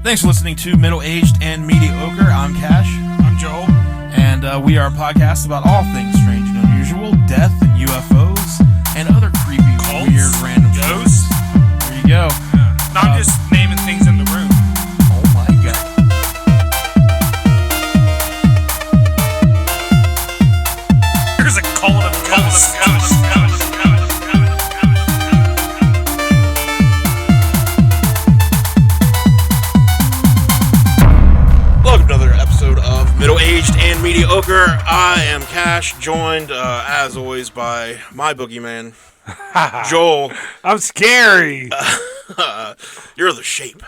Thanks for listening to Middle Aged and Mediocre. I'm Cash. I'm Joel. And we are a podcast about all things strange and unusual, death and UFOs, and other creepy, Cults, weird, random ghosts. There you go. Yeah. Not just naming things in the room. Oh my god. There's a cult of ghosts. Welcome to another episode of Middle Aged and Mediocre. I am Cash, joined as always by my boogeyman, Joel. I'm scary. You're the shape.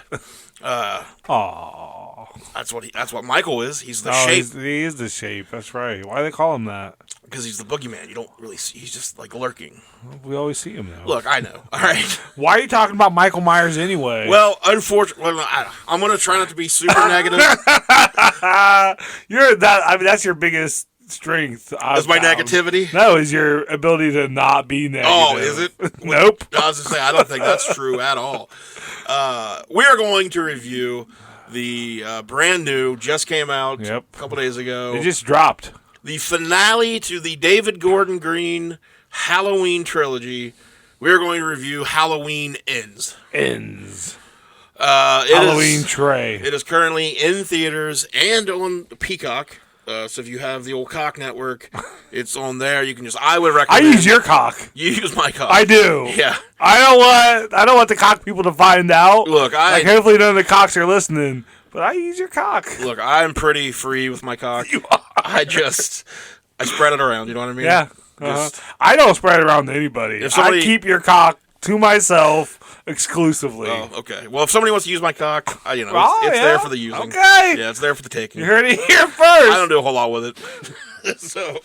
Aww. That's what Michael is. He's the shape. He is the shape. That's right. Why do they call him that? Because he's the boogeyman. You don't really see. He's just like lurking. We always see him though. Look, I know. All right. Why are you talking about Michael Myers anyway? Well, unfortunately, I'm going to try not to be super negative. That's your biggest strength. Is my negativity? No, is your ability to not be negative. Oh, is it? Nope. I was going to say, I don't think that's true at all. We are going to review the brand new, just came out a couple days ago. It just dropped. The finale to the David Gordon Green Halloween trilogy. We are going to review Halloween Ends. Halloween Trey. It is currently in theaters and on Peacock. So if you have the old cock network, it's on there. You can I would recommend. I use your cock. You use my cock. I do. Yeah. I don't want the cock people to find out. Look, hopefully none of the cocks are listening. But I use your cock. Look, I'm pretty free with my cock. You are. I spread it around. You know what I mean? Yeah. I don't spread it around to anybody. I keep your cock to myself exclusively. Oh, okay. Well, if somebody wants to use my cock, it's there for the using. Okay. Yeah, it's there for the taking. You heard it here first. I don't do a whole lot with it. So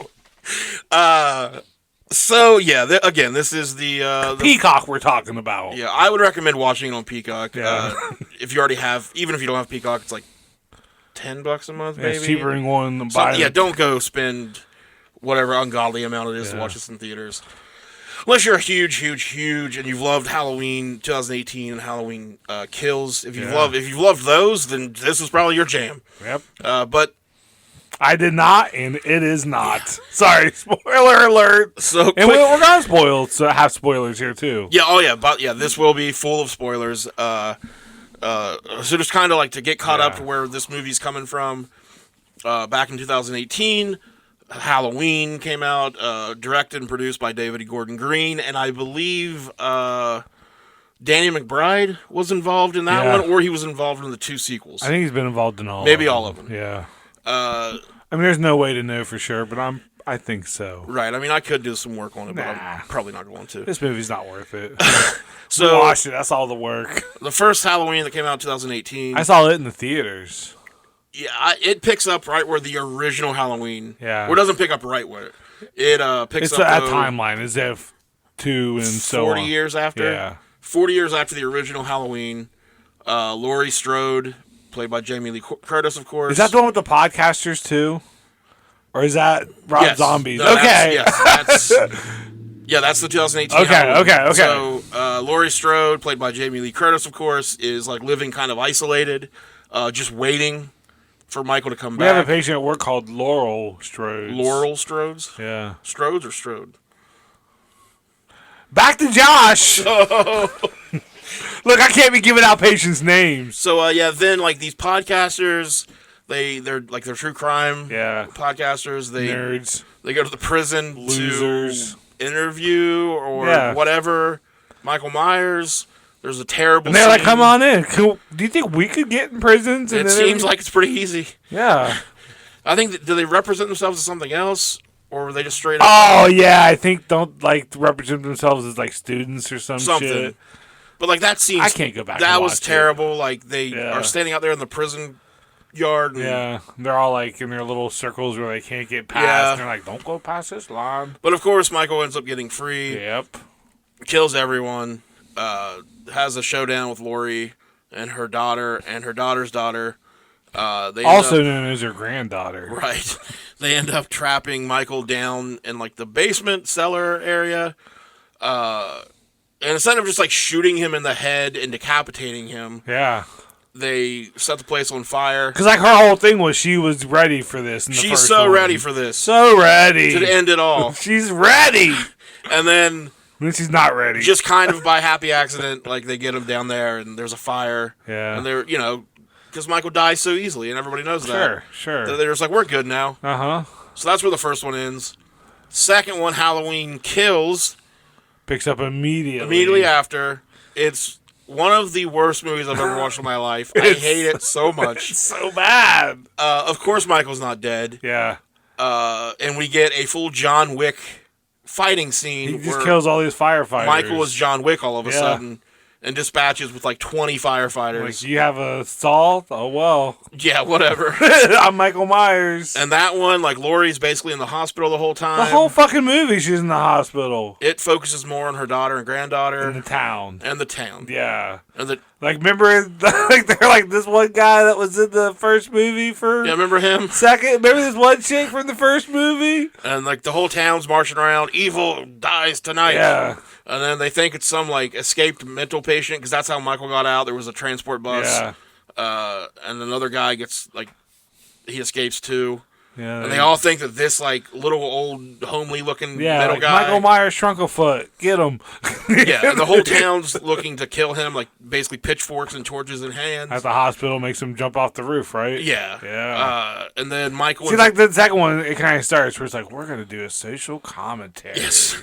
yeah. This is the Peacock we're talking about. Yeah, I would recommend watching it on Peacock. Yeah. If you already have, even if you don't have Peacock, it's like $10 a month. Maybe it's cheaper than one to buy. So, yeah, don't go spend whatever ungodly amount it is to watch this in theaters. Unless you're a huge, and you've loved Halloween 2018 and Halloween Kills. If you've loved those, then this is probably your jam. Yep. But I did not, and it is not. Yeah. Sorry, spoiler alert. So and we're gonna spoil. So have spoilers here too. Yeah. Oh yeah. But yeah, this will be full of spoilers. So just kind of like to get caught up to where this movie's coming from. Back in 2018. Halloween came out, directed and produced by David Gordon Green, and I believe Danny McBride was involved in that one, or he was involved in the two sequels. I think he's been involved in all. Maybe all of them. Yeah. I mean, there's no way to know for sure, but I think so. Right. I mean, I could do some work on it, but I'm probably not going to. This movie's not worth it. So watch it. That's all the work. The first Halloween that came out in 2018. I saw it in the theaters. Yeah, it picks up right where the original Halloween. Yeah. Or it doesn't pick up right where it picks up. It's that timeline as if 2 and 40 years after. Yeah. 40 years after the original Halloween. Laurie Strode, played by Jamie Lee Curtis, of course. Is that the one with the podcasters too? Or is that Rob Zombies? No, okay. That's the 2018 Halloween. Okay. So Laurie Strode, played by Jamie Lee Curtis, of course, is like living kind of isolated, just waiting for Michael to come back. We have a patient at work called Laurel Strode. Laurel Strodes? Yeah. Strodes or Strode? Back to Josh! Look, I can't be giving out patients' names. So, then, like, these podcasters, they're true crime podcasters. Nerds. They go to the prison Losers. to interview or whatever. Michael Myers. There's a terrible And they're scene. like, come on in. Do you think we could get in prisons? It seems like it's pretty easy. Yeah. I think, do they represent themselves as something else? Or were they just straight up? Oh, yeah. I think don't, represent themselves as, students or something. Shit. But, that scene. I can't go back That and was watch terrible. It. Like, they are standing out there in the prison yard. And they're all, in their little circles where they can't get past. Yeah. And they're like, don't go past this line. But, of course, Michael ends up getting free. Yep. Kills everyone. Has a showdown with Laurie and her daughter and her daughter's daughter. Also known as her granddaughter. Right. They end up trapping Michael down in the basement cellar area. And instead of just shooting him in the head and decapitating him, They set the place on fire. Because like her whole thing was she was ready for this. She's so ready for this. So ready to end it all. She's ready. And then she's not ready. Just kind of by happy accident, like they get him down there and there's a fire. Yeah. And they're because Michael dies so easily and everybody knows that. Sure. They're just like, we're good now. So that's where the first one ends. Second one, Halloween Kills, picks up immediately. Immediately after. It's one of the worst movies I've ever watched in my life. I hate it so much. It's so bad. Of course, Michael's not dead. Yeah. And we get a full John Wick fighting scene. He just kills all these firefighters. Michael is John Wick all of a sudden. And dispatches with like 20 firefighters. Like, you have a assault? Oh, well. Yeah, whatever. I'm Michael Myers. And that one, like, Laurie's basically in the hospital the whole time. The whole fucking movie, she's in the hospital. It focuses more on her daughter and granddaughter. And the town. Yeah. And like, remember, like, they're like this one guy that was in the first movie for... Yeah, remember him? Second? Remember this one chick from the first movie? And, like, the whole town's marching around, evil dies tonight. Yeah. And then they think it's some, like, escaped mental patient, because that's how Michael got out. There was a transport bus. Yeah. And another guy gets, like, he escapes too. Yeah. And they all think that this, like, little old, homely-looking middle like guy... Michael Myers shrunk a foot. Get him. Yeah, and the whole town's looking to kill him, like, basically pitchforks and torches in hands. At the hospital makes him jump off the roof, right? Yeah. Yeah. And then Michael... See, like, the second one, it kind of starts where it's like, we're going to do a social commentary. Yes.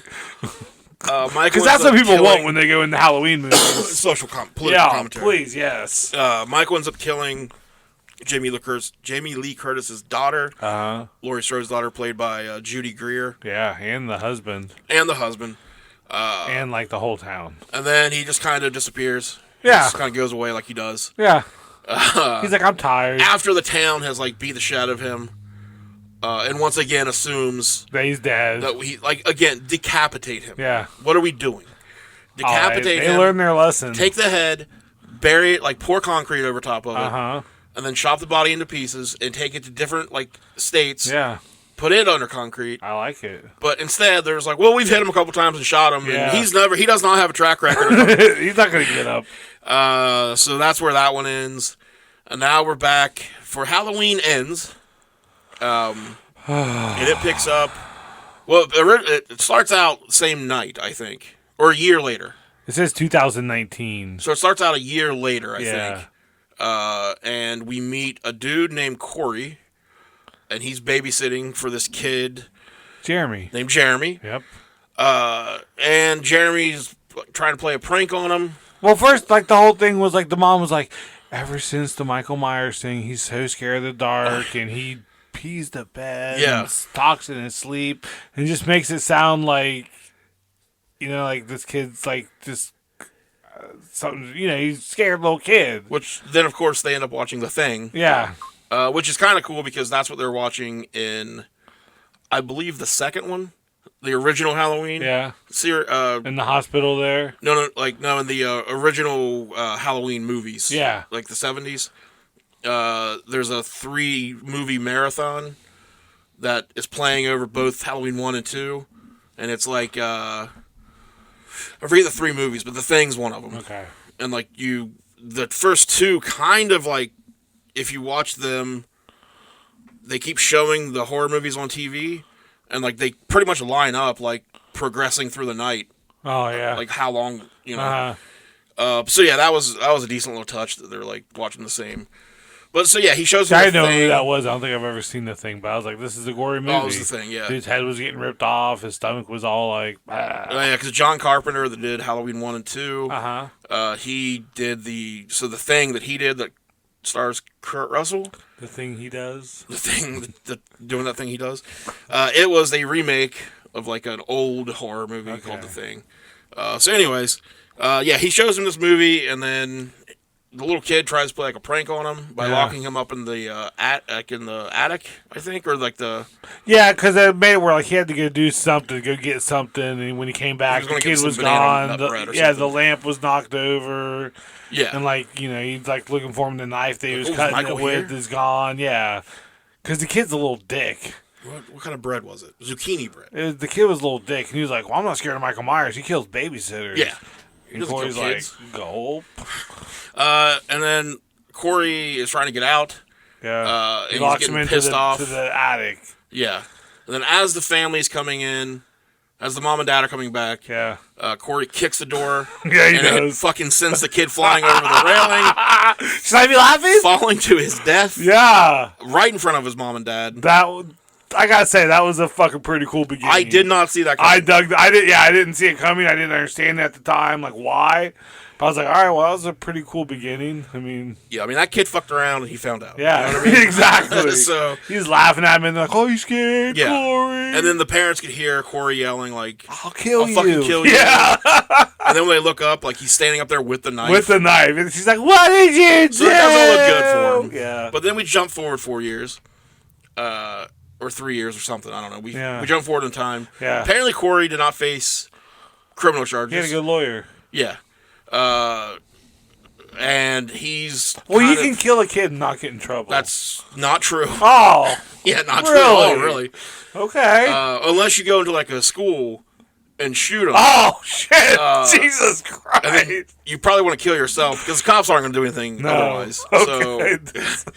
Because that's what people want when they go into Halloween movies. Social commentary. Please, yes. Michael ends up killing Jamie Lee Curtis's daughter. Laurie Strode's daughter, played by Judy Greer. Yeah, and the husband. And, like, the whole town. And then he just kind of disappears. Yeah. He just kind of goes away like he does. Yeah. He's like, I'm tired. After the town has, like, beat the shit out of him. And once again assumes that he's dead. That we, like, again, decapitate him. Yeah. What are we doing? Decapitate him. They learn their lesson. Take the head, bury it, like, pour concrete over top of it. And then chop the body into pieces and take it to different, like, states. Yeah. Put it under concrete. I like it. But instead, there's like, well, we've hit him a couple times and shot him. Yeah. And he does not have a track record. He's not going to get up. So that's where that one ends. And now we're back for Halloween Ends. And it picks up. Well, it starts out the same night, I think, or a year later. It says 2019. So it starts out a year later, I think. And we meet a dude named Corey, and he's babysitting for this kid, named Jeremy. Yep. And Jeremy's trying to play a prank on him. Well, first, like, the whole thing was like the mom was like, ever since the Michael Myers thing, he's so scared of the dark, and he pees the bed, and talks in his sleep, and just makes it sound like, like this kid's like just something. He's a scared little kid. Which then, of course, they end up watching The Thing. Yeah. Which is kind of cool because that's what they're watching in, I believe, the second one, the original Halloween. Yeah. In the hospital there. No, in the original Halloween movies. Yeah. Like the 70s. There's a 3-movie marathon that is playing over both Halloween 1 and 2, and it's like I forget the 3 movies, but The Thing's one of them. Okay. And like the first 2 kind of like, if you watch them, they keep showing the horror movies on TV, and like they pretty much line up like progressing through the night. Oh yeah. Like how long, So yeah, that was a decent little touch that they're like watching the same. But so yeah, he shows him I The didn't know Thing. who that was. I don't think I've ever seen The Thing, but I was like, this is a gory movie. Oh, it was The Thing, yeah. Dude's head was getting ripped off. His stomach was all like, Oh, yeah, because John Carpenter that did Halloween 1 and 2, he did The Thing that he did that stars Kurt Russell. The Thing he does. The Thing, doing that thing he does. It was a remake of like an old horror movie called The Thing. So anyways, he shows him this movie, and then the little kid tries to play like a prank on him by locking him up in the attic, I think, or like the... Yeah, because it made it where like he had to go do something, go get something, and when he came back, the kid was gone. The lamp was knocked over. Yeah. And like, he's like looking for him. The knife that he was cutting it with is gone. Yeah. Because the kid's a little dick. What kind of bread was it? Zucchini bread. The kid was a little dick, and he was like, well, I'm not scared of Michael Myers. He kills babysitters. Yeah. And Corey's like, gulp. And then Corey is trying to get out. Yeah. And locks he's him getting into pissed off. to the attic. Yeah. And then as the family's coming in, as the mom and dad are coming back, Yeah. Corey kicks the door. Yeah, he and does. it fucking sends the kid flying over the railing. Should I be laughing? Falling to his death. Yeah. Right in front of his mom and dad. I gotta say, that was a fucking pretty cool beginning. I did not see that coming. I didn't see it coming. I didn't understand it at the time, like why. But I was like, all right, well, that was a pretty cool beginning. I mean, that kid fucked around and he found out. Yeah, you know what I mean? exactly. So he's laughing at me and they're like, "Oh, you scared, Corey?" And then the parents could hear Corey yelling like, I'll fucking kill you." Yeah. And then when they look up, like he's standing up there with the knife. And she's like, "What did you do?" So it doesn't look good for him. Yeah. But then we jump forward 4 years. Or 3 years or something. I don't know. We jump forward in time. Yeah. Apparently Corey did not face criminal charges. He had a good lawyer. Yeah. And he's... Well, you can kill a kid and not get in trouble. That's not true. Oh. Yeah, not true at all, really. Okay. Unless you go into, like, a school and shoot him. Oh, shit. Jesus Christ. And then you probably want to kill yourself because the cops aren't going to do anything otherwise. Okay. So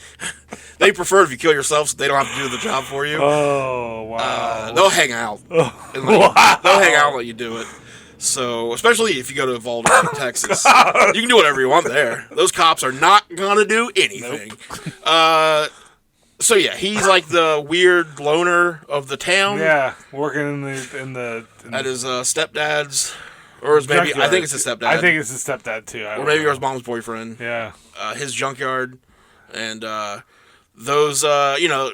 they prefer if you kill yourself so they don't have to do the job for you. Oh, wow. They'll hang out. Wow. They'll hang out and let you do it. So, especially if you go to Uvalde, Texas, you can do whatever you want there. Those cops are not going to do anything. Nope. So yeah, he's like the weird loner of the town. Yeah, working in the at his stepdad's, or his maybe junkyard. I think it's his stepdad. I think it's his stepdad too. Or maybe it was mom's boyfriend. Yeah. His junkyard, and those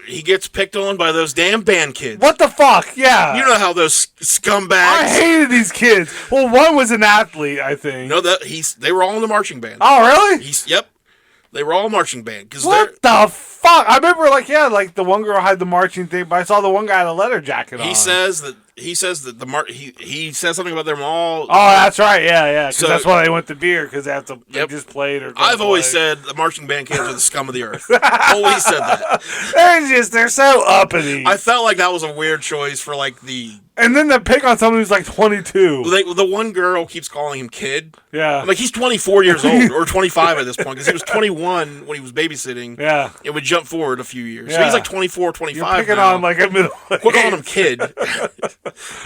he gets picked on by those damn band kids. What the fuck? Yeah. You know how those scumbags. I hated these kids. Well, one was an athlete, I think. No, they were all in the marching band. Oh, really? Yep. They were all marching band. What the fuck? I remember, like the one girl had the marching thing, but I saw the one guy had a leather jacket on. He says that he says something about them all. Oh, that's right. Yeah. Because that's why they went to beer, because they just played. I've always said the marching band kids are the scum of the earth. Always said that. They're so uppity. I felt like that was a weird choice for like the. And then they pick on someone who's like 22. The one girl keeps calling him kid. Yeah. Like he's 24 years old or 25 at this point because he was 21 when he was babysitting. Yeah. It would jump forward a few years. Yeah. So he's like 24, 25 You're picking now. on like a middle. Quit calling him kid.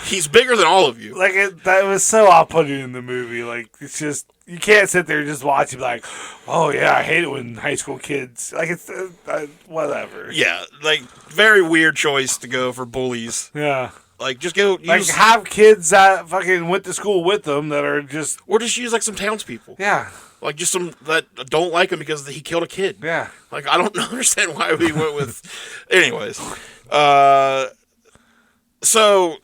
He's bigger than all of you. Like that was so off-putting in the movie. Like it's just you can't sit there and just watch it like, oh yeah, I hate it when high school kids like it's whatever. Yeah, like very weird choice to go for bullies. Yeah. Like, just go have kids that fucking went to school with them that are just... Or just use, like, some townspeople. Yeah. Like, just some that don't like him because he killed a kid. Yeah. Like, I don't understand why we went with... Anyways. So,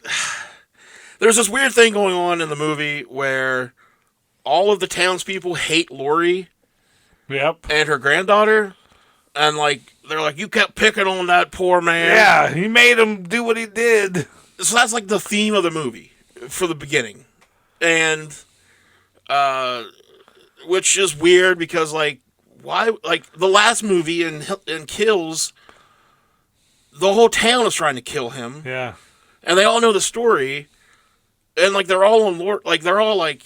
there's this weird thing going on in the movie where all of the townspeople hate Lori. Yep. And her granddaughter. And, like, they're like, you kept picking on that poor man. Yeah, he made him do what he did. So that's like the theme of the movie for the beginning. And, which is weird because, like, why, like, the last movie in Kills, the whole town is trying to kill him. Yeah. And they all know the story. And, like, they're all on Lord, like, they're all like,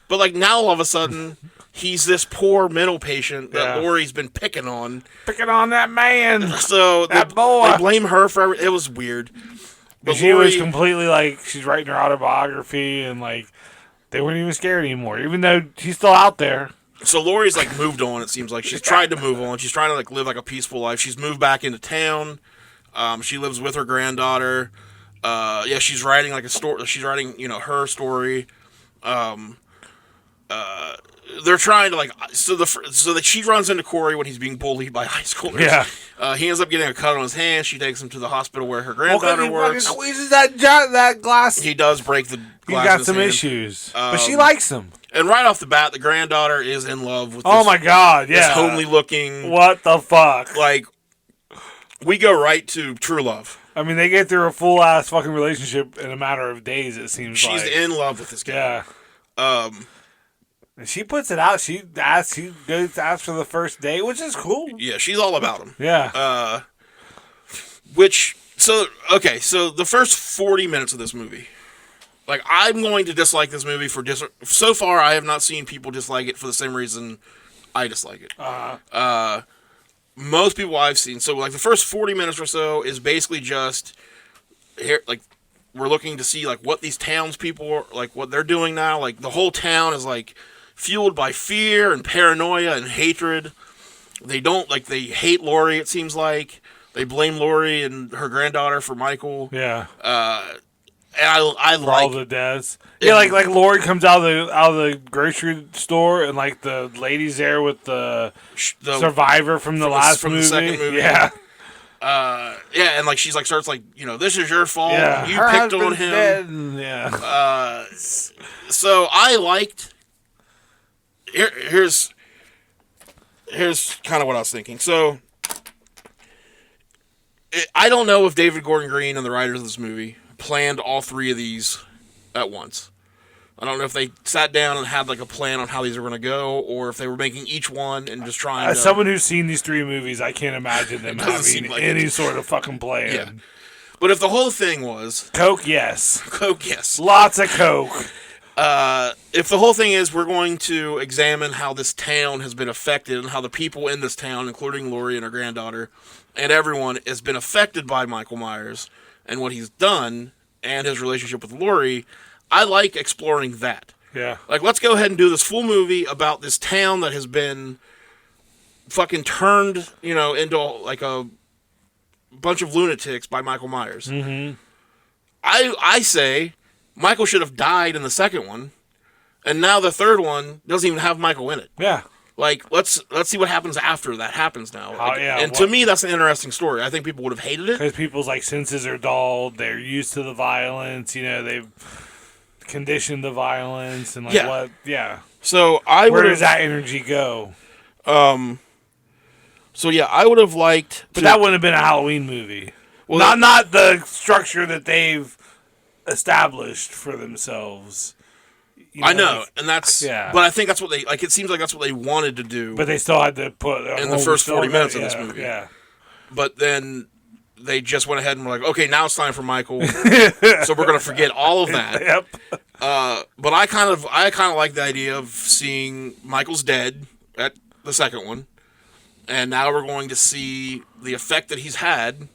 but, like, now all of a sudden, he's this poor mental patient that Lori's been picking on. Picking on that man. So, that boy. They blame her for it was weird. But she was completely like, she's writing her autobiography and like, they weren't even scared anymore, even though she's still out there. So Lori's like moved on, it seems like. She's tried to move on. She's trying to like live like a peaceful life. She's moved back into town. She lives with her granddaughter. She's writing like a story. She's writing, her story. They're trying to like so that she runs into Corey when he's being bullied by high schoolers. Yeah. He ends up getting a cut on his hand. She takes him to the hospital where her granddaughter works. He squeezes that glass. He does break the glass. He's got in his some hand. issues, but she likes him. And right off the bat, the granddaughter is in love with. Oh my god! Yeah. This homely looking. What the fuck? Like, we go right to true love. I mean, they get through a full ass fucking relationship in a matter of days. It seems she's in love with this guy. Yeah. And she puts it out. She goes to ask for the first date, which is cool. Yeah, she's all about him. Yeah. So the first 40 minutes of this movie, like, I'm going to dislike this movie so far I have not seen people dislike it for the same reason I dislike it. Most people I've seen, so like the first 40 minutes or so is basically just here, like we're looking to see like what these townspeople are, like what they're doing now. Like the whole town is like fueled by fear and paranoia and hatred. They hate Laurie. It seems like they blame Laurie and her granddaughter for Michael. Yeah. And I For like all the deaths. Yeah, like Laurie comes out of the grocery store and like the lady's there with the survivor from the last movie. The second movie. Yeah. Yeah, and like she's like starts like, this is your fault. Yeah. You Her picked on husband's him. dead and, yeah. So I liked. Here's kind of what I was thinking. So I don't know if David Gordon Green and the writers of this movie planned all three of these at once. I don't know if they sat down and had like a plan on how these were going to go, or if they were making each one and just trying to... As someone who's seen these three movies, I can't imagine them having like any sort of fucking plan. Yeah. But if the whole thing was... Coke, yes. Coke, yes. Lots of Coke. If the whole thing is we're going to examine how this town has been affected and how the people in this town, including Laurie and her granddaughter, and everyone has been affected by Michael Myers and what he's done and his relationship with Laurie, I like exploring that. Yeah. Like, let's go ahead and do this full movie about this town that has been fucking turned, into like a bunch of lunatics by Michael Myers. Mm-hmm. I say Michael should have died in the second one, and now the third one doesn't even have Michael in it. Yeah. Like, let's see what happens after that happens now. Yeah, to me, that's an interesting story. I think people would have hated it. Because people's, like, senses are dulled. They're used to the violence. They've conditioned the violence. And, like, what... Yeah. So, where does that energy go? So, yeah, I would have liked... But that wouldn't have been a Halloween movie. Well, not the structure that they've established for themselves. I know, and that's... Yeah. But I think that's what they... Like, it seems like that's what they wanted to do. But they still had to put... in the first 40 minutes of this movie. Yeah. But then they just went ahead and were like, okay, now it's time for Michael. So we're going to forget all of that. Yep. But I kind of like the idea of seeing Michael's dead at the second one. And now we're going to see the effect that he's had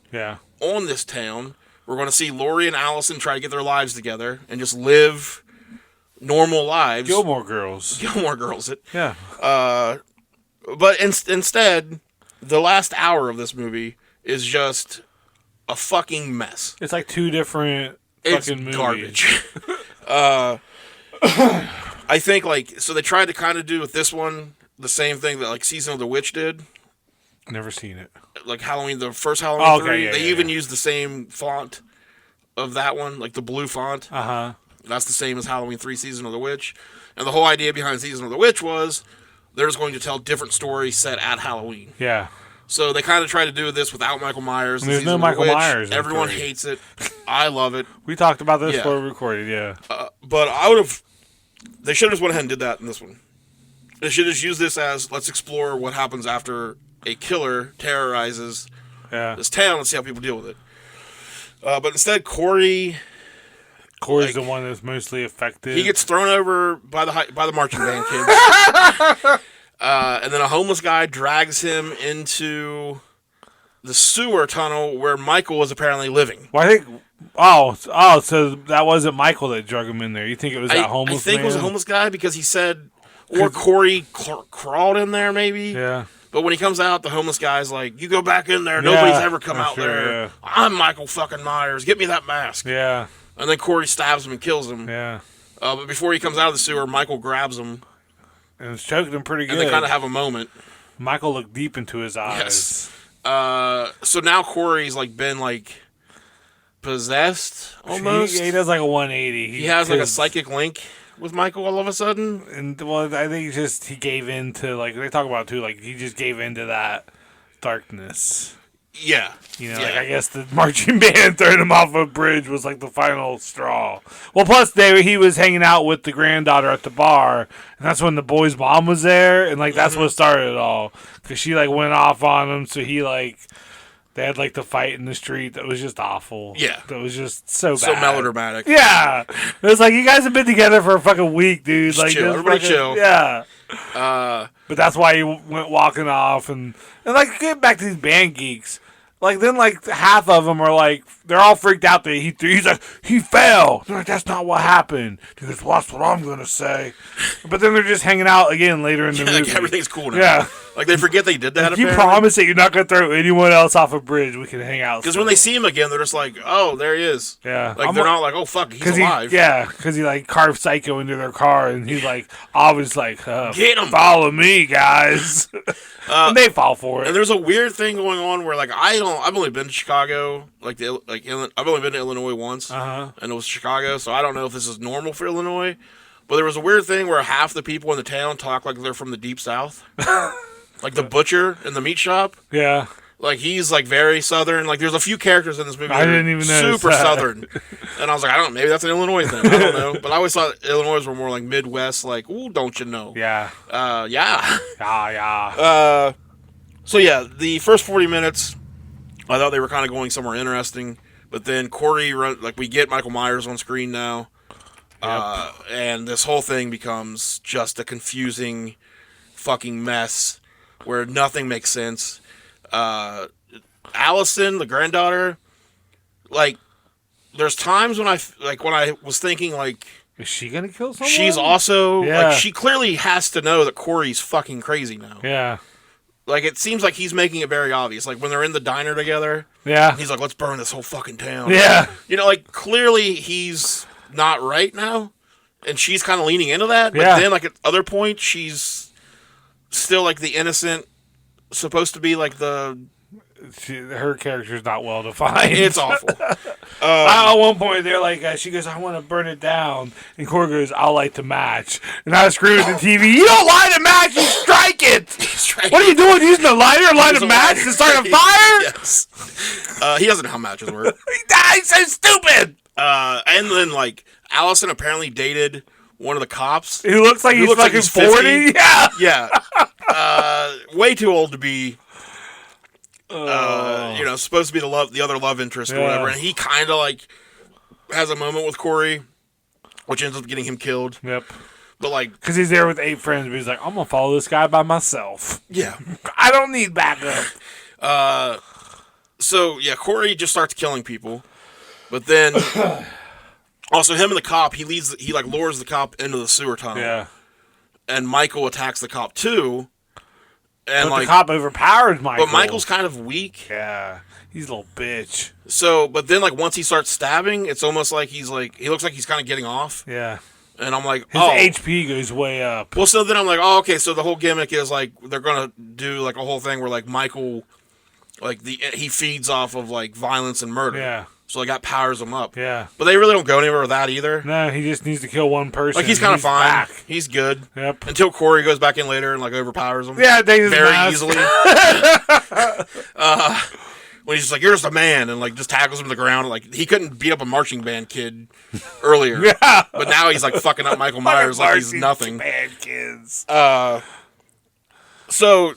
on this town. We're going to see Laurie and Allison try to get their lives together and just live... normal lives. Gilmore Girls. Yeah. But instead, the last hour of this movie is just a fucking mess. It's like two different fucking movies. Garbage. I think, so they tried to kind of do with this one the same thing that, Season of the Witch did. Never seen it. Like Halloween, the first Halloween 3. Yeah, they even used the same font of that one, like the blue font. Uh-huh. That's the same as Halloween 3 Season of the Witch. And the whole idea behind Season of the Witch was they're just going to tell different stories set at Halloween. Yeah. So they kind of tried to do this without Michael Myers. There's no Michael Myers. Everyone hates it. I love it. We talked about this before we recorded, yeah. But I would have... They should have just went ahead and did that in this one. They should just use this as, let's explore what happens after a killer terrorizes this town and see how people deal with it. But instead, Corey's the one that's mostly affected. He gets thrown over by the marching band kids. And then a homeless guy drags him into the sewer tunnel where Michael was apparently living. Well, I think... so that wasn't Michael that drug him in there. You think it was that homeless man? I think it was a homeless guy because he said... Or Corey crawled in there, maybe? Yeah. But when he comes out, the homeless guy's like, you go back in there. Nobody's ever come out there. Yeah. I'm Michael fucking Myers. Get me that mask. Yeah. And then Corey stabs him and kills him. Yeah. But before he comes out of the sewer, Michael grabs him. And it's choking him pretty good. And they kind of have a moment. Michael looked deep into his eyes. Yes. So now Corey's been possessed almost. He does like a 180. He has a psychic link with Michael all of a sudden. And I think he gave in to they talk about too, he just gave in to that darkness. Yeah. I guess the marching band throwing him off a bridge was the final straw. Well, plus he was hanging out with the granddaughter at the bar, and that's when the boy's mom was there, and that's what started it all. Because she went off on him, so he they had the fight in the street that was just awful. Yeah. That was just so bad. So melodramatic. Yeah. It was you guys have been together for a fucking week, dude. Just chill. Everybody chill. Yeah. But that's why he went walking off. And like, get back to these band geeks. Like, then, like, half of them are like, they're all freaked out that he's like, he fell. They're like, that's not what happened. He goes, well, that's what I'm going to say. But then they're just hanging out again later in the movie. Like, everything's cool now. Yeah. Like, they forget they did that, like, you promise that you're not going to throw anyone else off a bridge. We can hang out. Because when they see him again, they're just like, oh, there he is. Yeah. Like, they're not like, oh, fuck, he's alive. Because he, like, carved Psycho into their car, and he's like, always like, get him. Follow me, guys. And they fall for it. And there's a weird thing going on where, like, I've only been to Chicago, I've only been to Illinois once, and it was Chicago, so I don't know if this is normal for Illinois, but there was a weird thing where half the people in the town talk like they're from the Deep South. Like the butcher in the meat shop. Yeah. Like, he's, like, very Southern. Like, there's a few characters in this movie I didn't even know super Southern. And I was like, I don't know, maybe that's an Illinois thing. I don't know. But I always thought Illinois were more, like, Midwest, like, ooh, don't you know. Yeah. Yeah. Yeah. So, yeah, the first 40 minutes, I thought they were kind of going somewhere interesting. But then Corey, we get Michael Myers on screen now. Yep. And this whole thing becomes just a confusing fucking mess where nothing makes sense. Allison, the granddaughter, like, there's times when I was thinking, like, is she gonna kill someone? She's also, like, she clearly has to know that Corey's fucking crazy now. Yeah. Like, it seems like he's making it very obvious. Like, when they're in the diner together, he's like, let's burn this whole fucking town. Yeah. You know, like, clearly he's not right now, and she's kind of leaning into that, but then, like, at other points, she's still, like, the innocent, supposed to be, like, her character's not well defined. It's awful. At one point, they're like, she goes, I want to burn it down. And Corey goes, I'll light the match. And I scream at the TV, you don't light a match, you strike it! What are you doing, using a lighter to light a match to start a fire? Yes. He doesn't know how matches work. He's so stupid! And then, like, Allison apparently dated one of the cops. Who looks like he's fucking 40? Yeah! Yeah. Way too old to be... supposed to be the other love interest or whatever, and he kind of like has a moment with Corey, which ends up getting him killed. Yep. But like, because he's there with 8 friends, but he's like, I'm gonna follow this guy by myself. Yeah, I don't need backup. So yeah, Corey just starts killing people, but then also him and the cop, he lures the cop into the sewer tunnel. Yeah. And Michael attacks the cop too. And but the cop overpowers Michael. But Michael's kind of weak. Yeah. He's a little bitch. So, but then, like, once he starts stabbing, it's almost like he looks like he's kind of getting off. Yeah. And I'm like, his HP goes way up. Well, so then I'm like, oh, okay, so the whole gimmick is, like, they're going to do, like, a whole thing where, like, Michael, like, he feeds off of, like, violence and murder. Yeah. So, like, that powers him up. Yeah. But they really don't go anywhere with that either. No, he just needs to kill one person. Like, he's kind of fine. Back. He's good. Yep. Until Corey goes back in later and, like, overpowers him. Yeah, very easily. When he's just like, you're just a man, and, like, just tackles him to the ground. Like, he couldn't beat up a marching band kid earlier. Yeah. But now he's, like, fucking up Michael Myers like he's nothing. Band kids. So,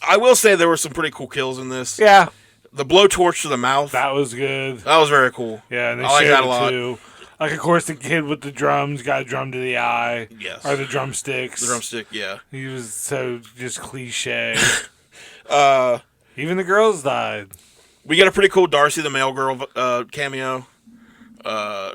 I will say there were some pretty cool kills in this. Yeah. The blowtorch to the mouth. That was good. That was very cool. Yeah, and they I like that a lot. Too. Like, of course, the kid with the drums got a drum to the eye. Yes. Or the drumsticks. The drumstick, yeah. He was so just cliche. Even the girls died. We got a pretty cool Darcy the Mail Girl cameo.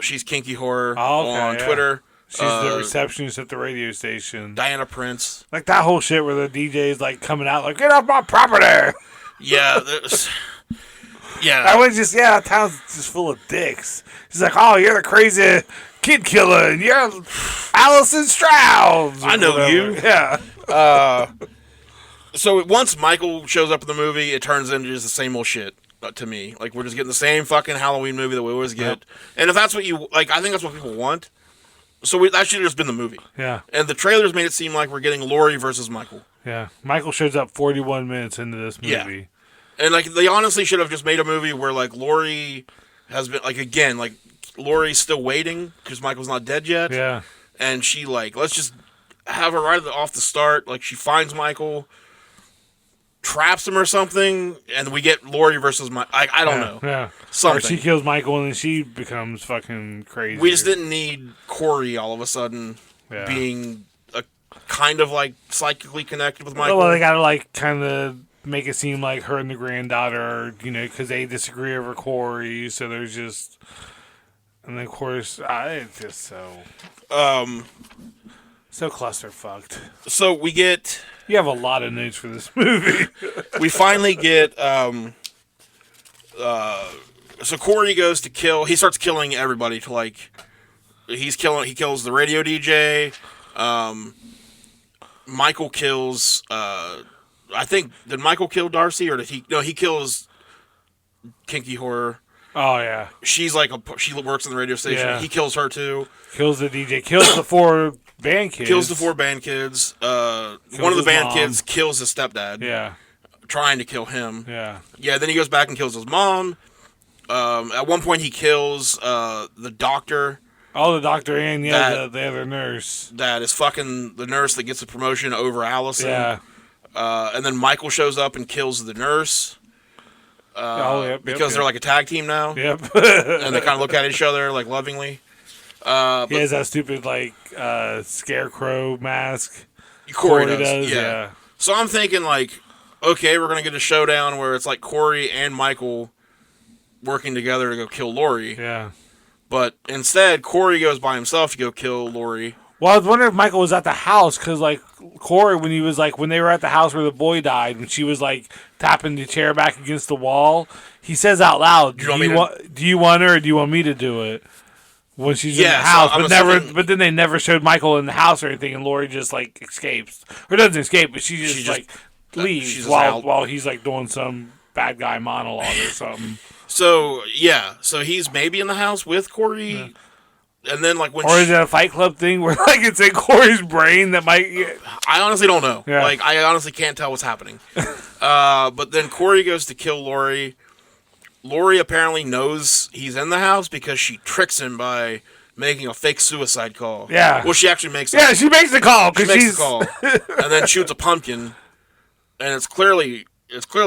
She's Kinky Horror on Twitter. She's the receptionist at the radio station. Diana Prince. Like that whole shit where the DJ's like coming out like, get off my property! Yeah, yeah. I was just, that town's just full of dicks. She's like, oh, you're the crazy kid killer, and you're Allison Stroud. I know you. Yeah. So once Michael shows up in the movie, it turns into just the same old shit to me. Like, we're just getting the same fucking Halloween movie that we always get. Yep. And if that's what you, like, I think that's what people want. So that should have just been the movie. Yeah. And the trailers made it seem like we're getting Laurie versus Michael. Yeah. Michael shows up 41 minutes into this movie. Yeah. And, like, they honestly should have just made a movie where, like, Laurie has been, like, again, like, Laurie's still waiting because Michael's not dead yet. Yeah. And she, like, let's just have her right off the start. Like, she finds Michael, traps him or something, and we get Laurie versus Michael. I don't know. Yeah. Something. Or she kills Michael and then she becomes fucking crazy. We just didn't need Corey all of a sudden being a kind of like psychically connected with Michael. Well, they gotta like kind of make it seem like her and the granddaughter are, because they disagree over Corey. So there's just, and then of course, it's just so clusterfucked. So we get. You have a lot of notes for this movie. We finally get. So Corey goes to kill. He starts killing everybody. He kills the radio DJ. Michael kills. I think did Michael kill Darcy or did he? No, he kills Kinky Horror. Oh yeah. She's she works in the radio station. Yeah. He kills her too. Kills the DJ. Kills the 4 band kids. Kills the 4 band kids. One of the band kids kills his stepdad. Yeah. Trying to kill him. Yeah. Yeah. Then he goes back and kills his mom. At one point, he kills the doctor. Oh, the doctor and the other nurse. That is fucking the nurse that gets the promotion over Allison. Yeah. And then Michael shows up and kills the nurse. Because they're like a tag team now. Yep. And they kind of look at each other like lovingly. He has that stupid scarecrow mask. Corey does. Yeah. So I'm thinking okay, we're gonna get a showdown where it's like Corey and Michael working together to go kill Lori. Yeah. But instead, Corey goes by himself to go kill Lori. Well, I was wondering if Michael was at the house, because, Corey, when they were at the house where the boy died, and she was, tapping the chair back against the wall, he says out loud, do you want her, or do you want me to do it? When she's in the house, but then they never showed Michael in the house or anything, and Lori just, escapes. Or doesn't escape, but she just leaves while he's, doing some bad guy monologue or something. So, yeah. So he's maybe in the house with Corey. Yeah. And then, is it a Fight Club thing where, it's in Corey's brain that might... Yeah. I honestly don't know. Yeah. I honestly can't tell what's happening. But then Corey goes to kill Lori. Lori apparently knows he's in the house because she tricks him by making a fake suicide call. Yeah. Well, she actually makes Yeah, she makes the call. She makes the call. And then shoots a pumpkin. And it's clearly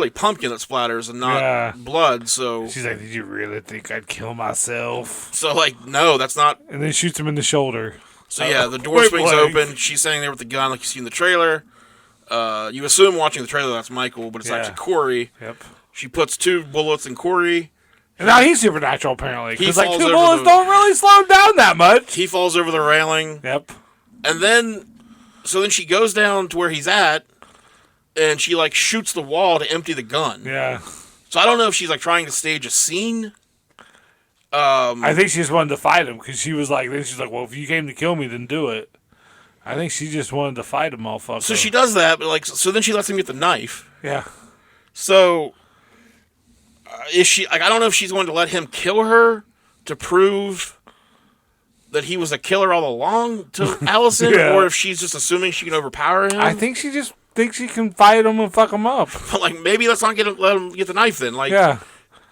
pumpkin that splatters and not blood, so... She's like, did you really think I'd kill myself? So, no, that's not... And then shoots him in the shoulder. So, yeah, the door swings open. She's standing there with the gun like you see in the trailer. You assume watching the trailer that's Michael, but it's actually Corey. Yep. She puts 2 bullets in Corey. And now he's supernatural, apparently. Because, 2 bullets don't really slow him down that much. He falls over the railing. Yep. And then... So then she goes down to where he's at, and she, shoots the wall to empty the gun. Yeah. So I don't know if she's, trying to stage a scene. I think she just wanted to fight him, because she was then she's like, well, if you came to kill me, then do it. I think she just wanted to fight him, motherfucker. So she does that, but, so then she lets him get the knife. Yeah. So, is she, I don't know if she's going to let him kill her to prove that he was a killer all along to Allison, or if she's just assuming she can overpower him. I think she just thinks she can fight him and fuck him up. But maybe let's not let him get the knife then.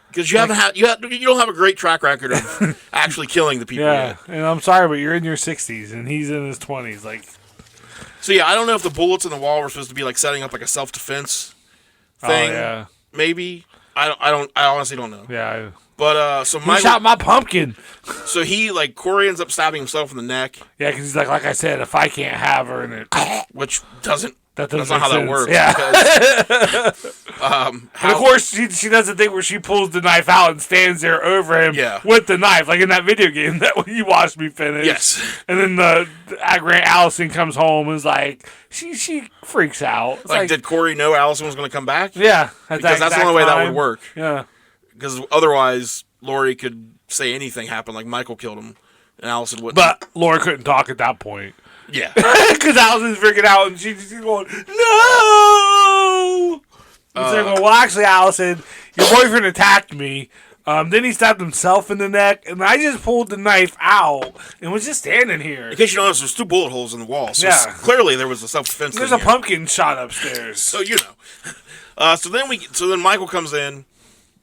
Because you don't have a great track record of actually killing the people. Yeah, and I'm sorry, but you're in your 60s and he's in his 20s. So yeah, I don't know if the bullets in the wall were supposed to be setting up a self-defense thing. Oh, yeah. Maybe I honestly don't know. Yeah. But so he shot my pumpkin. So he Corey ends up stabbing himself in the neck. Yeah, because he's like I said, if I can't have her, and which doesn't. That's not sense. how that works. Yeah. Because, and of course, she does the thing where she pulls the knife out and stands there over him with the knife, like in that video game that you watched me finish. Yes. And then the Grant Allison comes home and is like, she freaks out. It's did Corey know Allison was going to come back? Yeah. Because that's the only way that would work. Yeah. Because otherwise, Lori could say anything happened, like Michael killed him, and Allison wouldn't. But Lori couldn't talk at that point. Yeah. Because Allison's freaking out, and she's going, no! And they're going, well, actually, Allison, your boyfriend attacked me. Then he stabbed himself in the neck, and I just pulled the knife out and was just standing here. In case you notice, there's 2 bullet holes in the wall, so clearly there was a self-defense There's a pumpkin shot upstairs. So, So then Michael comes in,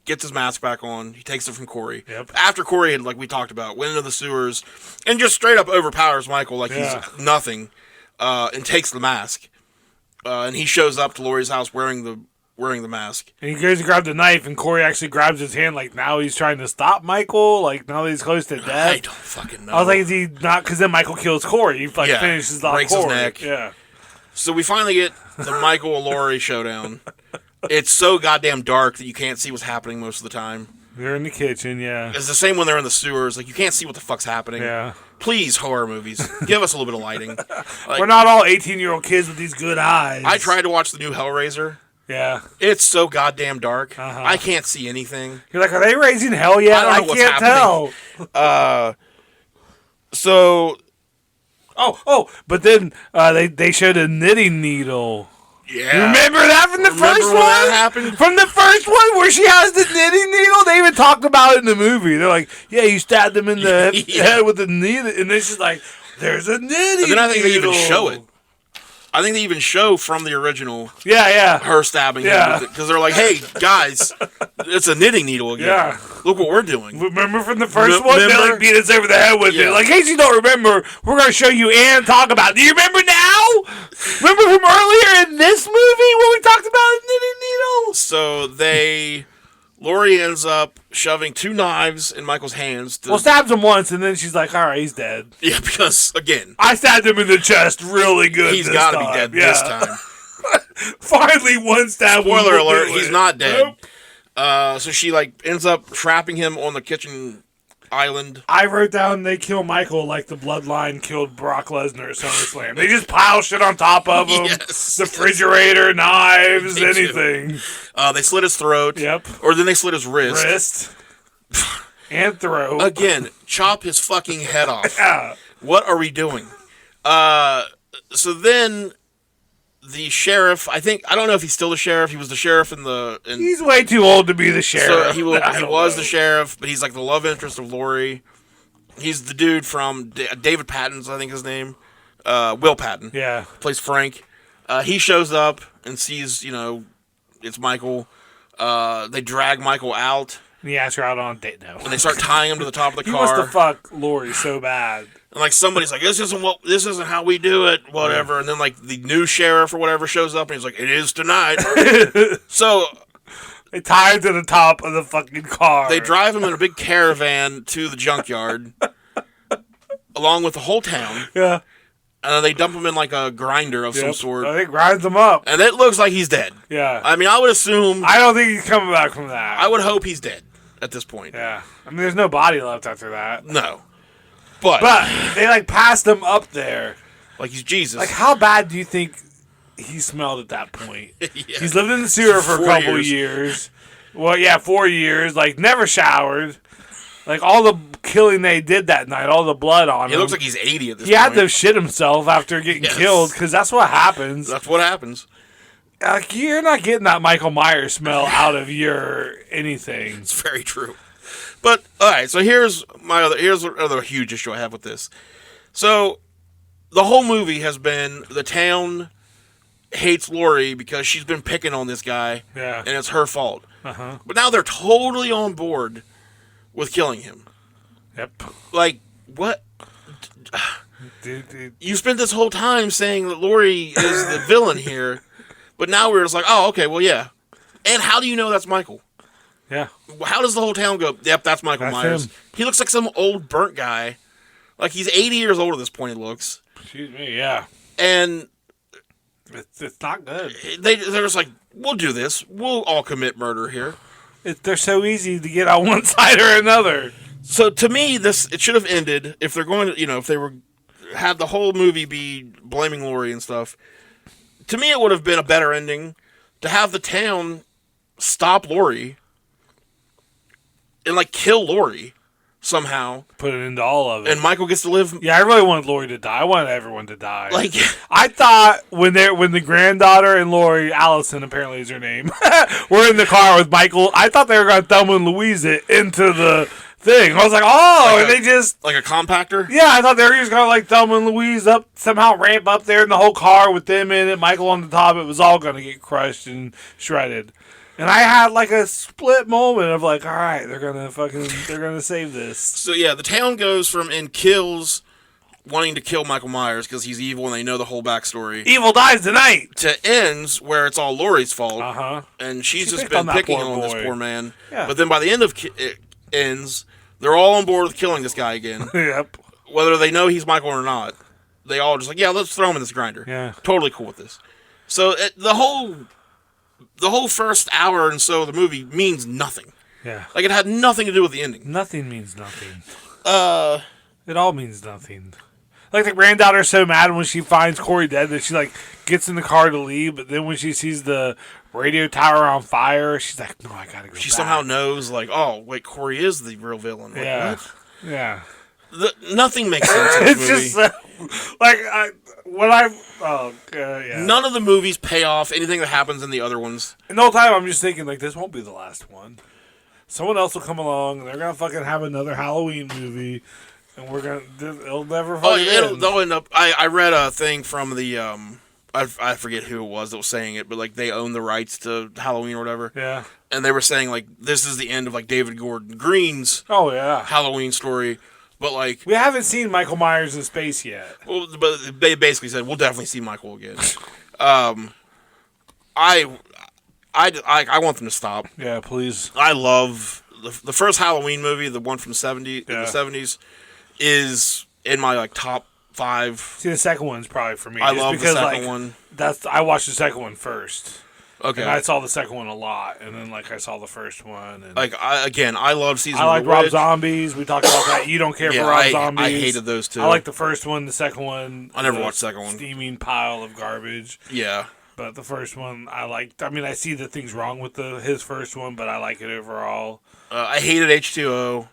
gets his mask back on. He takes it from Corey. Yep. After Corey had, we talked about, went into the sewers and just straight up overpowers Michael he's nothing, and takes the mask. And he shows up to Lori's house wearing the mask. And he goes to grab the knife, and Corey actually grabs his hand. Now he's trying to stop Michael. Now that he's close to death. I don't fucking know. I was like, is he not? Because then Michael kills Corey. He finishes off breaks Corey. his neck. Yeah. So we finally get the Michael and Laurie showdown. It's so goddamn dark that you can't see what's happening most of the time. They're in the kitchen, yeah. It's the same when they're in the sewers. Like, you can't see what the fuck's happening. Yeah. Please, horror movies, give us a little bit of lighting. Like, we're not all 18-year-old kids with these good eyes. I tried to watch the new Hellraiser. Yeah. It's so goddamn dark. Uh-huh. I can't see anything. You're like, are they raising hell yet? I don't know what's happening. Tell. So... But then they showed a knitting needle. Yeah. Remember that from the first one? That happened? From the first one where she has the knitting needle? They even talked about it in the movie. They're like, yeah, you stabbed them in the head with the needle. And then she's like, there's a knitting needle. And then I think they even show it. I think they even show from the original her stabbing him with it. Because they're like, hey, guys, it's a knitting needle again. Yeah. Look what we're doing. Remember from the first one? They like beat us over the head with it. Like, in case you don't remember, we're going to show you and talk about it. Do you remember now? Remember from earlier in this movie when we talked about a knitting needle? So Laurie ends up shoving 2 knives in Michael's hands. Stabs him once, and then she's like, all right, he's dead. Yeah, because, again... I stabbed him in the chest really good He's got to be dead this time. Finally, one stab. Spoiler alert, he's not dead. Nope. So she, ends up trapping him on the kitchen island. I wrote down they kill Michael like the Bloodline killed Brock Lesnar at SummerSlam. They just pile shit on top of him. Yes. The refrigerator, knives, anything. They slit his throat. Yep. Or then they slit his wrist. And throat. Again, chop his fucking head off. Yeah. What are we doing? So then the sheriff, I don't know if he's still the sheriff. He was the sheriff he's way too old to be the sheriff. So he was the sheriff, but he's like the love interest of Laurie. He's the dude from David Patton's, I think his name. Will Patton. Yeah. Plays Frank. He shows up and sees, it's Michael. They drag Michael out. And he asks her out on a date now. And they start tying him to the top of the car. He wants to fuck Laurie so bad. And somebody's like, this isn't how we do it, whatever. Yeah. And then the new sheriff or whatever shows up and he's like, it is tonight. So they tie him to the top of the fucking car. They drive him in a big caravan to the junkyard, along with the whole town. Yeah. And then they dump him in a grinder of some sort. They grind him up. And it looks like he's dead. Yeah. I mean, I would assume... I don't think he's coming back from that. I would hope he's dead at this point. Yeah. I mean, there's no body left after that. No. But they passed him up there. Like he's Jesus. How bad do you think he smelled at that point? Yeah. He's lived in the sewer for a couple of years. Well, yeah, 4 years. Never showered. All the killing they did that night, all the blood on him. He looks like he's 80 at this point. He had to shit himself after getting killed, because that's what happens. That's what happens. You're not getting that Michael Myers smell out of your anything. It's very true. But, alright, so here's another huge issue I have with this. So, the whole movie has been the town hates Laurie because she's been picking on this guy. Yeah. And it's her fault. Uh-huh. But now they're totally on board with killing him. Yep. What? Dude. You spent this whole time saying that Laurie is the villain here, but now we're just like, oh, okay, well, yeah. And how do you know that's Michael? Yeah. How does the whole town go, yep, that's Michael Myers? Him. He looks like some old burnt guy. He's 80 years old at this point, it looks. Excuse me, yeah. And... It's not good. They're just like, we'll do this. We'll all commit murder here. They're so easy to get on one side or another. So to me, it should have ended if they're going to, if they had the whole movie be blaming Laurie and stuff. To me, it would have been a better ending to have the town stop Laurie and kill Laurie somehow. Put it into all of it. And Michael gets to live. Yeah, I really wanted Laurie to die. I wanted everyone to die. I thought when the granddaughter and Laurie, Allison apparently is her name, were in the car with Michael, I thought they were going to Thelma and Louise it into the thing. I was like, and they just... Like a compactor? Yeah, I thought they were just going to Thelma and Louise up, somehow ramp up there in the whole car with them in it, Michael on the top. It was all going to get crushed and shredded. And I had a split moment of all right, they're gonna save this. So yeah, the town goes from in kills wanting to kill Michael Myers because he's evil and they know the whole backstory. Evil dies tonight. To ends where it's all Laurie's fault. Uh-huh. And she's just been picking on this poor man. Yeah. But then by the end of it ends, they're all on board with killing this guy again. Yep. Whether they know he's Michael or not. they all just like, yeah, let's throw him in this grinder. Yeah. Totally cool with this. So the whole first hour and so of the movie means nothing. Yeah. Like, it had nothing to do with the ending. Nothing means nothing. Uh, It all means nothing. Like, the granddaughter's so mad when she finds Corey dead that she, like, gets in the car to leave, but then when she sees the radio tower on fire, she's like, no, I gotta go she back. somehow knows, like, oh, wait, Corey is the real villain. Like, Yeah. what? Yeah. Nothing makes sense in this It's movie. just, like, yeah. None of the movies pay off anything that happens in the other ones. And the whole time I'm just thinking, like, this won't be the last one. Someone else will come along, and they're gonna fucking have another Halloween movie, and it'll never fucking end. They'll end up. I read a thing from the I forget who it was that was saying it, but like they own the rights to Halloween or whatever. Yeah. And they were saying like this is the end of like David Gordon Green's Oh yeah. Halloween story, but like We haven't seen Michael Myers in space yet. well, but they basically said we'll definitely see Michael again. I want them to stop. Yeah, please. I love the first Halloween movie, the one from in the 70s, is in my like top 5. See, the second one's probably for me. I just love because, the second like, one. I watched the second one first. Okay. And I saw the second one a lot, and then like I saw the first one. And Like I love Season I of like the Rob Witch. Zombies. We talked about that. You don't care for Rob Zombies. I hated those two. I like the first one. The second one, I never watched the second one. Steaming pile of garbage. Yeah. But the first one, I liked. I mean, I see the things wrong with his first one, but I like it overall. I hated H2O.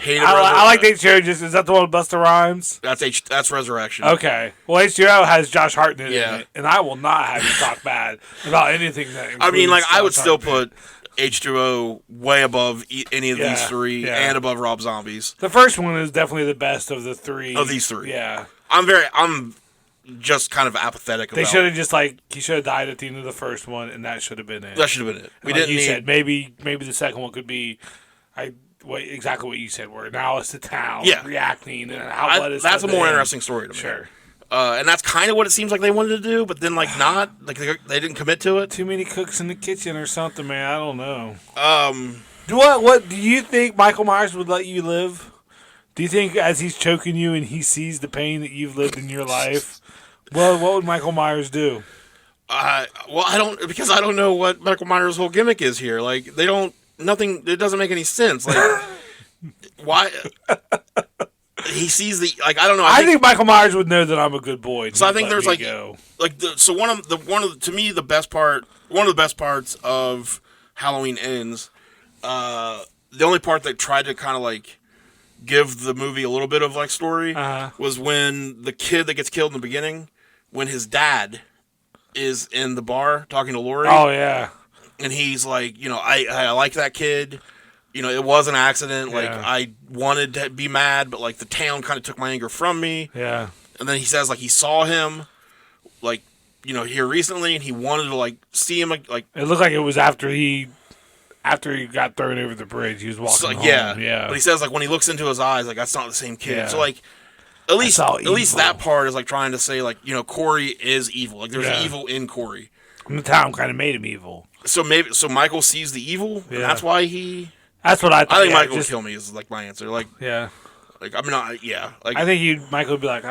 I like H2O. Is that the one with Busta Rhymes? That's Resurrection. Okay. Well, H2O has Josh Hartnett Yeah. in it, and I will not have you talk bad about anything that. I mean, like I would Josh still Hartnett. put H2O way above any of these three, yeah. and above Rob Zombies. The first one is definitely the best of the three. Of these three. Yeah. I'm just kind of apathetic They about should have just he should have died at the end of the first one, and that should have been it. That should have been it. We like didn't you need. said, maybe the second one could be, exactly what you said. Where now it's the town reacting and how blood is. That's a more interesting story to me. Sure. And that's kind of what it seems like they wanted to do, but then like not like they didn't commit to it. Too many cooks in the kitchen or something, man. I don't know. What do you think Michael Myers would let you live? Do you think as he's choking you and he sees the pain that you've lived in your life, what would Michael Myers do? Well, I don't know what Michael Myers' whole gimmick is here. Like nothing. It doesn't make any sense. Like why? He sees I don't know. I think Michael Myers would know that I'm a good boy. So I think there's go. one of to me one of the best parts of Halloween Ends. The only part that tried to kind of like give the movie a little bit of like story was when the kid that gets killed in the beginning, when his dad is in the bar talking to Lori. Oh yeah, and he's like, I like that kid. It was an accident. Like, I wanted to be mad, but, like, the town kind of took my anger from me. Yeah. And then he says, like, he saw him, like, here recently, and he wanted to, like, see him, like... It looked like it was after he got thrown over the bridge. He was walking home. Yeah. But he says, like, when he looks into his eyes, like, that's not the same kid. Yeah. So, like, at least that part is, like, trying to say, like, Corey is evil. Like, there's evil in Corey. And the town kind of made him evil. So Michael sees the evil, and that's why he... That's what I thought. I think Michael would kill me is like my answer. Like Like I'm not. Yeah. Like I think Michael would be like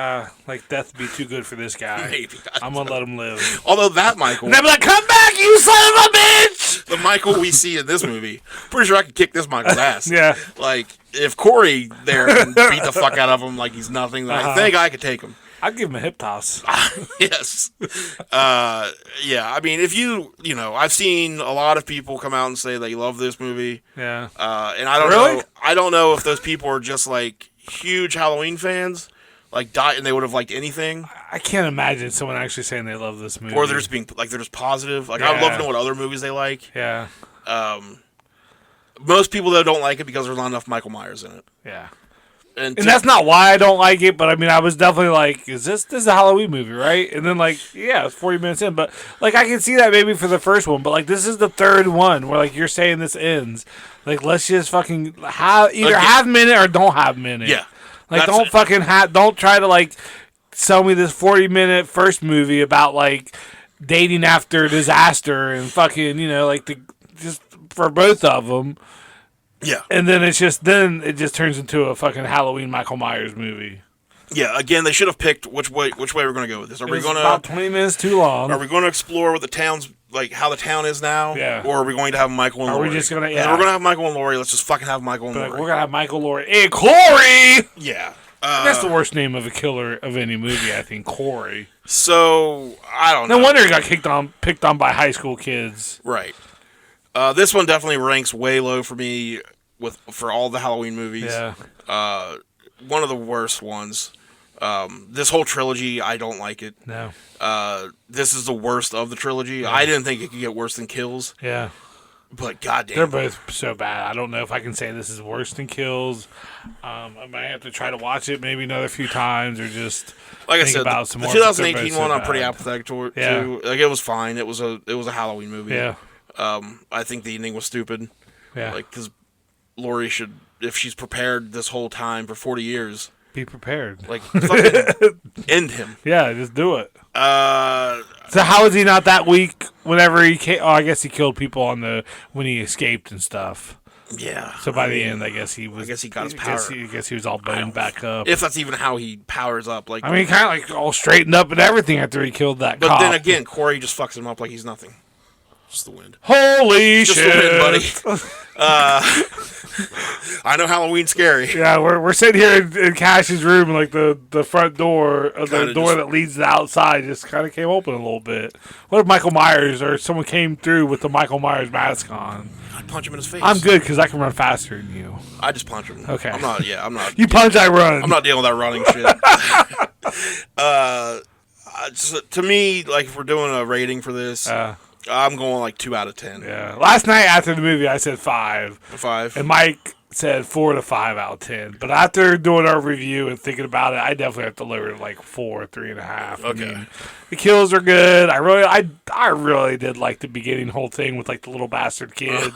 like death would be too good for this guy. Maybe I'm gonna let him live. Although that Michael, and they'd be like, "Come back, you son of a bitch!" The Michael we see in this movie, pretty sure I could kick this Michael's ass. Yeah. Like if Corey there can beat the fuck out of him like he's nothing, then I think I could take him. I'd give him a hip toss. Yes. Yeah. I mean, if I've seen a lot of people come out and say they love this movie. Yeah. And I don't know. I don't know if those people are just like huge Halloween fans, like and they would have liked anything. I can't imagine someone actually saying they love this movie. Or they're just being like they're just positive. Like I would love to know what other movies they like. Yeah. Most people though don't like it because there's not enough Michael Myers in it. Yeah. And that's not why I don't like it, but I mean, I was definitely like, this is a Halloween movie, right? And then, like, yeah, it's 40 minutes in, but, like, I can see that maybe for the first one, but, like, this is the third one where, like, you're saying this ends. Like, let's just fucking have him in it or don't have him in it. Yeah. Like, don't try to, like, sell me this 40-minute first movie about, like, dating after disaster and fucking, just for both of them. Yeah. And then it just turns into a fucking Halloween Michael Myers movie. Yeah, again, they should have picked which way we're going to go with this. Are we going to about 20 minutes too long? Are we going to explore what the town's like, how the town is now? Yeah. Or are we going to have Michael and Laurie? Are we just going to? If Yeah. we're going to have Michael and Laurie, let's just fucking have Michael and Laurie. We're going to have Michael, Laurie, and Corey. Yeah. That's the worst name of a killer of any movie, I think. Corey. So I don't know. No wonder he got picked on by high school kids. Right. This one definitely ranks way low for me for all the Halloween movies. Yeah. One of the worst ones. This whole trilogy, I don't like it. No. This is the worst of the trilogy. Yeah. I didn't think it could get worse than Kills. Yeah. But goddamn, they're both so bad. I don't know if I can say this is worse than Kills. I might have to try to watch it maybe another few times or just like think I said, about some the more. 2018 one, so I'm pretty apathetic to. Yeah. Like it was fine. It was a Halloween movie. Yeah. I think the ending was stupid. Yeah. Like because Laurie should, if she's prepared this whole time for 40 years, be prepared. Like fucking end him. Yeah, just do it. So how is he not that weak whenever he came? Oh, I guess he killed people when he escaped and stuff. Yeah. So by the end, I guess he was. I guess he got his power. I guess he was all boned back up. If that's even how he powers up, like. I mean, kind of like all straightened up and everything after he killed that cop. But then again, Corey just fucks him up like he's nothing. Just the wind. Holy just shit, the wind, buddy. I know Halloween's scary. Yeah, we're sitting here in Cash's room, and like the front door, the door that leads to the outside, just kind of came open a little bit. What if Michael Myers or someone came through with the Michael Myers mask on? I'd punch him in his face. I'm good because I can run faster than you. I just punch him. Okay. I'm not. Yeah, I'm not. You punch, I run. I'm not dealing with that running shit. To me, like if we're doing a rating for this. I'm going like 2 out of 10. Yeah. Last night after the movie, I said 5. 5. And Mike said 4 to 5 out of 10. But after doing our review and thinking about it, I definitely have to lower it like 4, 3.5. Okay. I mean, the kills are good. I really did like the beginning whole thing with like the little bastard kid.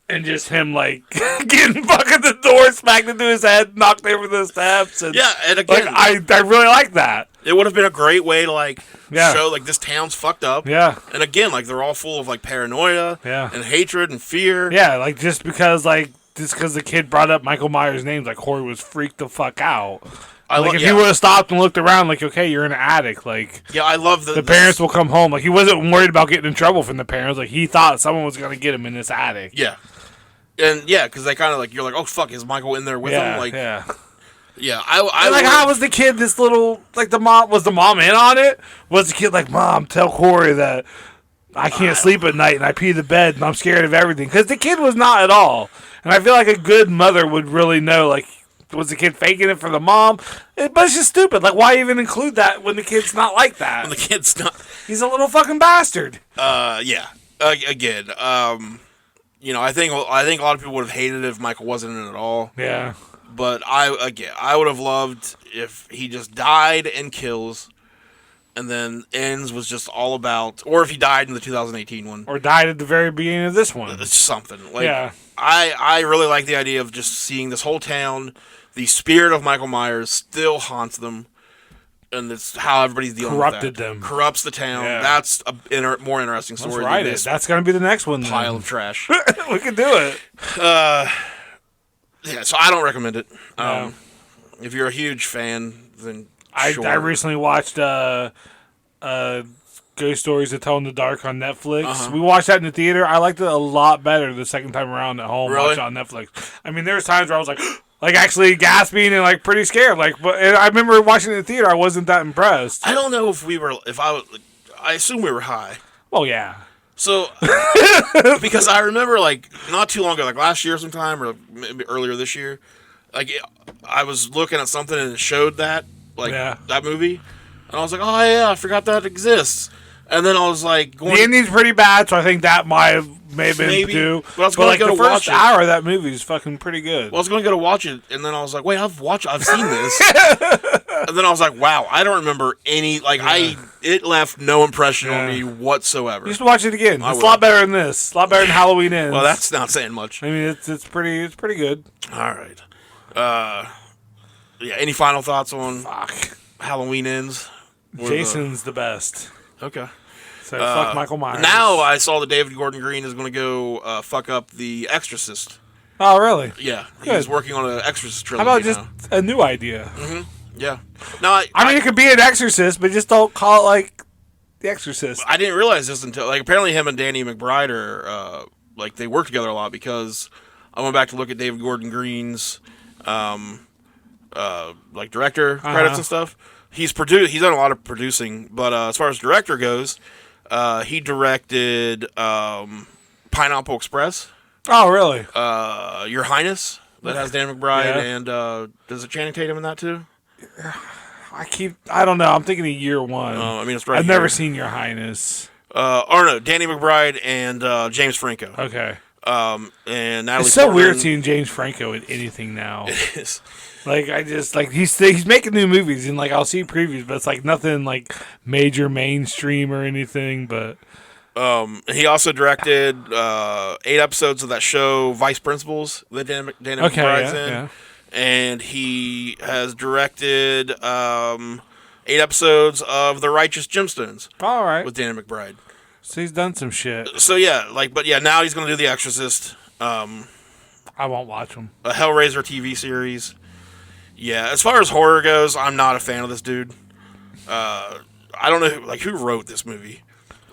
And just him, like, getting fucking the door smacked into his head, knocked over the steps. And, yeah, and again... Like, I really like that. It would have been a great way to, like, show, like, this town's fucked up. Yeah. And again, like, they're all full of, like, paranoia. Yeah. And hatred and fear. Yeah, like, just because the kid brought up Michael Myers' name, like, Corey was freaked the fuck out. If he would have stopped and looked around, like, okay, you're in an attic, like... Yeah, I love the parents will come home. Like, he wasn't worried about getting in trouble from the parents. Like, he thought someone was going to get him in this attic. Yeah. And, yeah, because they kind of, like, you're like, oh, fuck, is Michael in there with him? Like, yeah. Yeah, I like, how was the kid this little... Like, was the mom in on it? Was the kid like, Mom, tell Corey that I can't sleep at night and I pee the bed and I'm scared of everything? Because the kid was not at all. And I feel like a good mother would really know, like... Was the kid faking it for the mom? But it's just stupid. Like, why even include that when the kid's not like that? When the kid's not... He's a little fucking bastard. Yeah. Again, you know, I think a lot of people would have hated it if Michael wasn't in it at all. Yeah. But I would have loved if he just died in Kills, and then Ends was just all about... Or if he died in the 2018 one. Or died at the very beginning of this one. It's something. Like, yeah. I really like the idea of just seeing this whole town... The spirit of Michael Myers still haunts them, and it's how everybody's dealing Corrupted with that. them. Corrupts the town. Yeah. That's a more interesting story. Let's write it. That's going to be the next one. Pile of trash. We can do it. Yeah, so I don't recommend it. No. If you're a huge fan, then sure. I recently watched Ghost Stories to Tell in the Dark on Netflix. Uh-huh. We watched that in the theater. I liked it a lot better the second time around at home. Really? Watched it on Netflix. I mean, there was times where I was like... Like, actually gasping and, like, pretty scared. Like, but I remember watching it in the theater. I wasn't that impressed. I don't know I assume we were high. Well, yeah. So, because I remember, like, not too long ago, like last year sometime, or maybe earlier this year, like, I was looking at something and it showed that, like, that movie. And I was like, oh, yeah, I forgot that exists. And then I was like... The ending's pretty bad, so I think that may have been due. But I was going to go to watch the first hour of that movie is fucking pretty good. Well, I was going to go to watch it, and then I was like, wait, I've seen this. And then I was like, wow, I don't remember any... Like, it left no impression on me whatsoever. You should watch it again. It's a lot better than this. A lot better than Halloween Ends. Well, that's not saying much. I mean, it's pretty good. All right. Yeah, any final thoughts on Halloween Ends? Jason's the best. Okay. So fuck Michael Myers. Now I saw that David Gordon Green is going to go fuck up The Exorcist. Oh, really? Yeah. He's working on an Exorcist trilogy. How about just a new idea? Mm-hmm. Yeah. No, I mean, it could be an Exorcist, but just don't call it like The Exorcist. I didn't realize this until like apparently him and Danny McBride are like they work together a lot because I went back to look at David Gordon Green's like director credits and stuff. He's done a lot of producing, but as far as director goes, he directed Pineapple Express. Oh, really? Your Highness, that has Dan McBride and does it Channing Tatum in that too? I don't know. I'm thinking of Year One. I mean, it's right. I've never seen Your Highness. Or no, Danny McBride and James Franco. Okay. And Natalie. It's so Portman. weird seeing James Franco in anything now. It is. Like I just like he's making new movies and like I'll see previews, but it's like nothing like major mainstream or anything. But he also directed 8 episodes of that show Vice Principals that Dan McBride's in. Yeah. And he has directed 8 episodes of The Righteous Gemstones. All right. With Dan McBride. So he's done some shit. So yeah, now he's going to do The Exorcist. I won't watch him. A Hellraiser TV series. Yeah, as far as horror goes, I'm not a fan of this dude. I don't know who wrote this movie.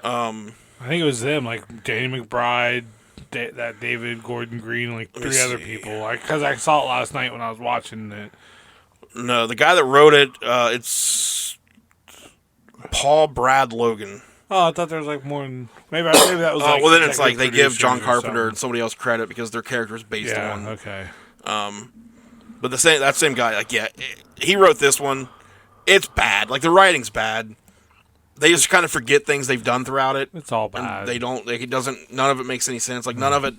I think it was them, like Danny McBride, that David Gordon Green, like 3 other people. Because I saw it last night when I was watching it. No, the guy that wrote it, it's Paul Brad Logan. Oh, I thought there was like more than maybe that was. Like well, then it's like they give John producers or Carpenter and somebody else credit because their character is based on. Okay. But that same guy, he wrote this one. It's bad. Like the writing's bad. They just kind of forget things they've done throughout it. It's all bad. And they don't. Like, it doesn't. None of it makes any sense. Like none of it.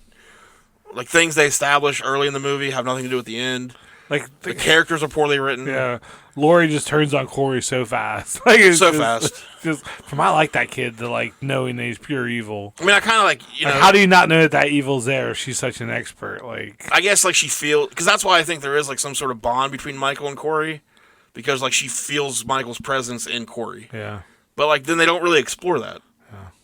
Like things they establish early in the movie have nothing to do with the end. Like the characters are poorly written. Yeah, Laurie just turns on Corey so fast. Like it's so fast. Just from I like that kid to like knowing that he's pure evil. I mean, I kind of like you know. How do you not know that evil's there if she's such an expert? Like I guess like she feels because that's why I think there is like some sort of bond between Michael and Corey because like she feels Michael's presence in Corey. Yeah. But like then they don't really explore that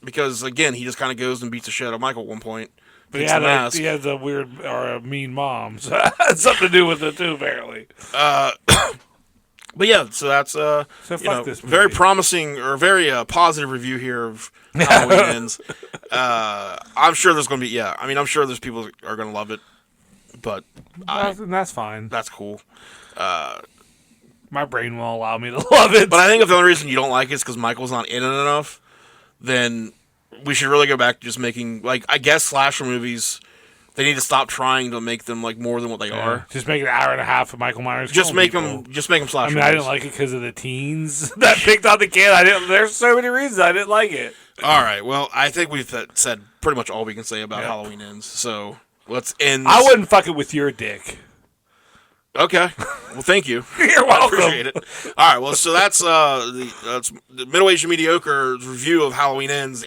because again he just kind of goes and beats the shit out of Michael at one point. But he had a weird or a mean mom. So that had something to do with it too, apparently. But yeah, so that's this very promising or very positive review here of Halloween Ends. I'm sure there's going to be I'm sure there's people that are going to love it, but that's fine. That's cool. My brain won't allow me to love it. But I think if the only reason you don't like it is because Michael's not in it enough, then we should really go back to just making, like, I guess slasher movies, they need to stop trying to make them, like, more than what they are. Just make an hour and a half of Michael Myers. Just make them slasher I mean, I didn't like it because of the teens that picked on the kid. There's so many reasons I didn't like it. All right, well, I think we've said pretty much all we can say about Halloween Ends, so let's end. I wouldn't fuck it with your dick. Okay. Well, thank you. You're welcome. I appreciate it. All right. Well, so that's the Middle-Aged and Mediocre's review of Halloween Ends.